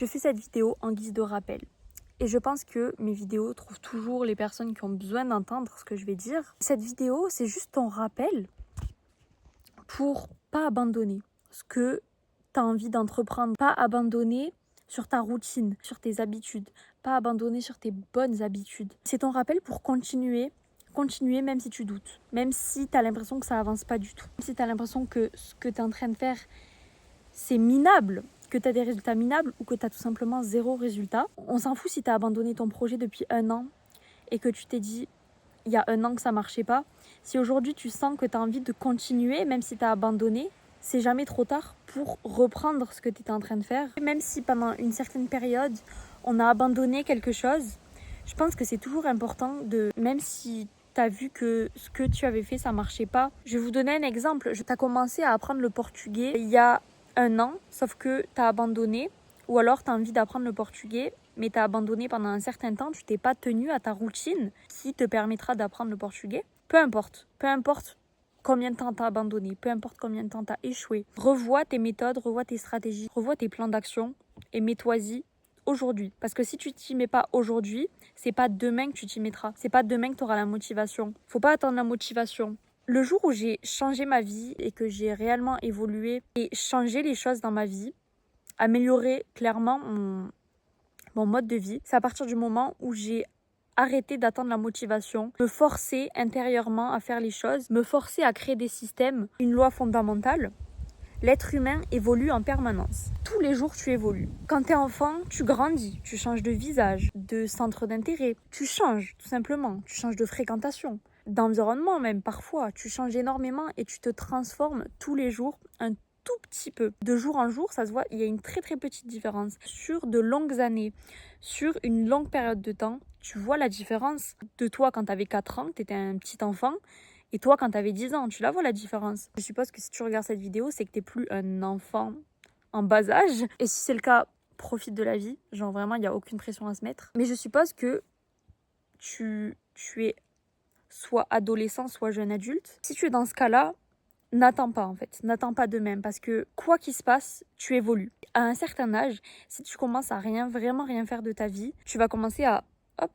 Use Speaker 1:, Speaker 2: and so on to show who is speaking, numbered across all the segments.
Speaker 1: Je fais cette vidéo en guise de rappel. Et je pense que mes vidéos trouvent toujours les personnes qui ont besoin d'entendre ce que je vais dire. Cette vidéo, c'est juste ton rappel pour pas abandonner ce que tu as envie d'entreprendre. Pas abandonner sur ta routine, sur tes habitudes. Pas abandonner sur tes bonnes habitudes. C'est ton rappel pour continuer même si tu doutes. Même si tu as l'impression que ça avance pas du tout. Même si tu as l'impression que ce que tu es en train de faire, c'est minable, que tu as des résultats minables ou que tu as tout simplement zéro résultat. On s'en fout si tu as abandonné ton projet depuis 1 an et que tu t'es dit il y a 1 an que ça marchait pas. Si aujourd'hui tu sens que tu as envie de continuer, même si tu as abandonné, c'est jamais trop tard pour reprendre ce que tu étais en train de faire. Même si pendant une certaine période, on a abandonné quelque chose, je pense que c'est toujours important même si tu as vu que ce que tu avais fait, ça marchait pas. Je vais vous donner un exemple. Tu as commencé à apprendre le portugais il y a 1 an, sauf que tu as abandonné, ou alors tu as envie d'apprendre le portugais, mais tu as abandonné pendant un certain temps, tu t'es pas tenu à ta routine qui te permettra d'apprendre le portugais. Peu importe combien de temps tu as abandonné, peu importe combien de temps tu as échoué. Revois tes méthodes, revois tes stratégies, revois tes plans d'action et mets-toi-y aujourd'hui. Parce que si tu t'y mets pas aujourd'hui, c'est pas demain que tu t'y mettras. C'est pas demain que tu auras la motivation. Faut pas attendre la motivation. Le jour où j'ai changé ma vie et que j'ai réellement évolué et changé les choses dans ma vie, amélioré clairement mon mode de vie, c'est à partir du moment où j'ai arrêté d'attendre la motivation, me forcer intérieurement à faire les choses, me forcer à créer des systèmes, une loi fondamentale. L'être humain évolue en permanence. Tous les jours, tu évolues. Quand tu es enfant, tu grandis, tu changes de visage, de centre d'intérêt. Tu changes, tout simplement. Tu changes de fréquentation, d'environnement même parfois. Tu changes énormément et tu te transformes tous les jours un tout petit peu. De jour en jour, ça se voit, il y a une très très petite différence. Sur de longues années, sur une longue période de temps, tu vois la différence de toi quand tu avais 4 ans, que tu étais un petit enfant, et toi, quand tu avais 10 ans, tu la vois la différence. Je suppose que si tu regardes cette vidéo, c'est que tu n'es plus un enfant en bas âge. Et si c'est le cas, profite de la vie. Genre vraiment, il n'y a aucune pression à se mettre. Mais je suppose que tu es soit adolescent, soit jeune adulte. Si tu es dans ce cas-là, n'attends pas en fait. N'attends pas de même. Parce que quoi qu'il se passe, tu évolues. À un certain âge, si tu commences à vraiment rien faire de ta vie, tu vas commencer à... Hop,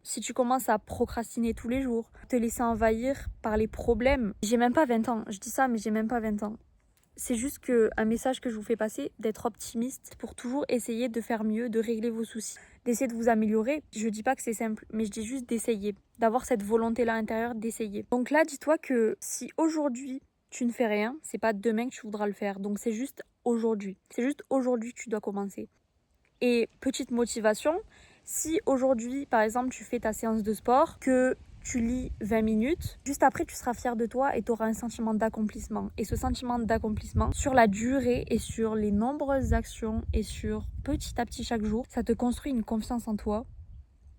Speaker 1: si tu commences à procrastiner tous les jours, te laisser envahir par les problèmes. J'ai même pas 20 ans, je dis ça, mais j'ai même pas 20 ans. C'est juste un message que je vous fais passer, d'être optimiste pour toujours essayer de faire mieux, de régler vos soucis, d'essayer de vous améliorer. Je dis pas que c'est simple, mais je dis juste d'essayer, d'avoir cette volonté-là intérieure d'essayer. Donc là, dis-toi que si aujourd'hui tu ne fais rien, c'est pas demain que tu voudras le faire. Donc c'est juste aujourd'hui. C'est juste aujourd'hui que tu dois commencer. Et petite motivation, si aujourd'hui, par exemple, tu fais ta séance de sport, que tu lis 20 minutes, juste après, tu seras fier de toi et tu auras un sentiment d'accomplissement. Et ce sentiment d'accomplissement, sur la durée et sur les nombreuses actions et sur petit à petit chaque jour, ça te construit une confiance en toi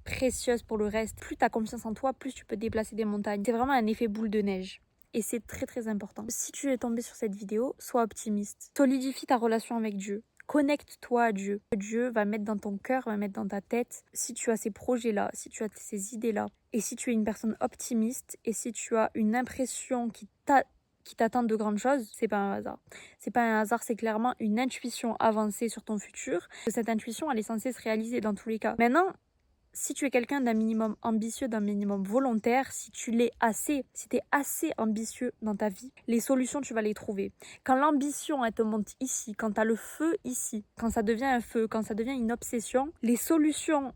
Speaker 1: précieuse pour le reste. Plus tu as confiance en toi, plus tu peux déplacer des montagnes. C'est vraiment un effet boule de neige. Et c'est très très important. Si tu es tombé sur cette vidéo, sois optimiste. Solidifie ta relation avec Dieu. Connecte-toi à Dieu. Dieu va mettre dans ton cœur, va mettre dans ta tête. Si tu as ces projets-là, si tu as ces idées-là, et si tu es une personne optimiste, et si tu as une impression qui t'attend de grandes choses, c'est pas un hasard. C'est pas un hasard, c'est clairement une intuition avancée sur ton futur. Cette intuition, elle est censée se réaliser dans tous les cas. Maintenant, si tu es quelqu'un d'un minimum ambitieux, d'un minimum volontaire, si tu l'es assez, si tu es assez ambitieux dans ta vie, les solutions, tu vas les trouver. Quand l'ambition, elle te monte ici, quand tu as le feu ici, quand ça devient un feu, quand ça devient une obsession, les solutions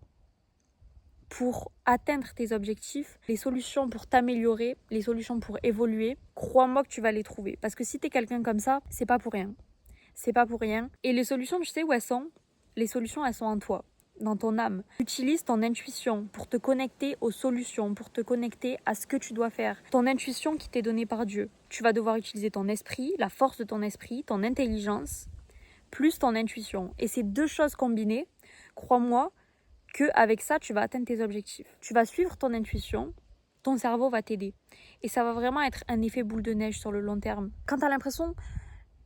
Speaker 1: pour atteindre tes objectifs, les solutions pour t'améliorer, les solutions pour évoluer, crois-moi que tu vas les trouver. Parce que si tu es quelqu'un comme ça, c'est pas pour rien. C'est pas pour rien. Et les solutions, tu sais où elles sont ? Les solutions, elles sont en toi, dans ton âme. Utilise ton intuition pour te connecter aux solutions, pour te connecter à ce que tu dois faire. Ton intuition qui t'est donnée par Dieu. Tu vas devoir utiliser ton esprit, la force de ton esprit, ton intelligence, plus ton intuition. Et ces deux choses combinées, crois-moi qu'avec ça, tu vas atteindre tes objectifs. Tu vas suivre ton intuition, ton cerveau va t'aider. Et ça va vraiment être un effet boule de neige sur le long terme. Quand tu as l'impression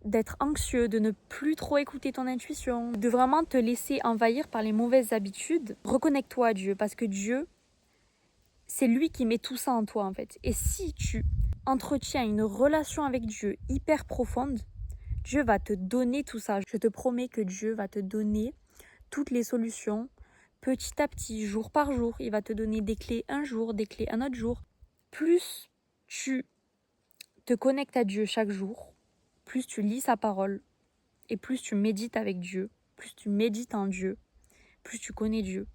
Speaker 1: d'être anxieux, de ne plus trop écouter ton intuition, de vraiment te laisser envahir par les mauvaises habitudes, reconnecte-toi à Dieu, parce que Dieu, c'est lui qui met tout ça en toi en fait. Et si tu entretiens une relation avec Dieu hyper profonde, Dieu va te donner tout ça. Je te promets que Dieu va te donner toutes les solutions. Petit à petit, jour par jour, il va te donner des clés un jour, des clés un autre jour. Plus tu te connectes à Dieu chaque jour, plus tu lis sa parole et plus tu médites avec Dieu, plus tu médites en Dieu, plus tu connais Dieu,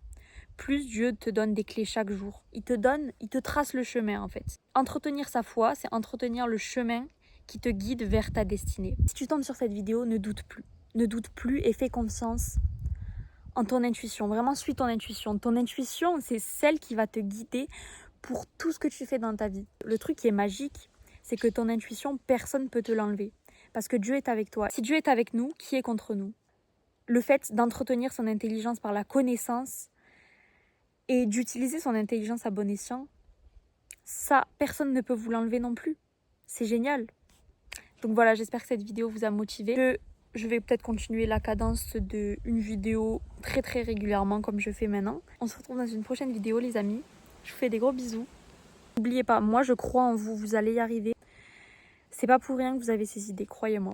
Speaker 1: plus Dieu te donne des clés chaque jour. Il te trace le chemin en fait. Entretenir sa foi, c'est entretenir le chemin qui te guide vers ta destinée. Si tu tombes sur cette vidéo, ne doute plus. Ne doute plus et fais confiance en ton intuition. Vraiment, suis ton intuition. Ton intuition, c'est celle qui va te guider pour tout ce que tu fais dans ta vie. Le truc qui est magique, c'est que ton intuition, personne ne peut te l'enlever. Parce que Dieu est avec toi. Si Dieu est avec nous, qui est contre nous? Le fait d'entretenir son intelligence par la connaissance et d'utiliser son intelligence à bon escient, ça, personne ne peut vous l'enlever non plus. C'est génial. Donc voilà, j'espère que cette vidéo vous a motivé. Je vais peut-être continuer la cadence d'une vidéo très régulièrement comme je fais maintenant. On se retrouve dans une prochaine vidéo les amis. Je vous fais des gros bisous. N'oubliez pas, moi je crois en vous, vous allez y arriver. C'est pas pour rien que vous avez ces idées, croyez-moi.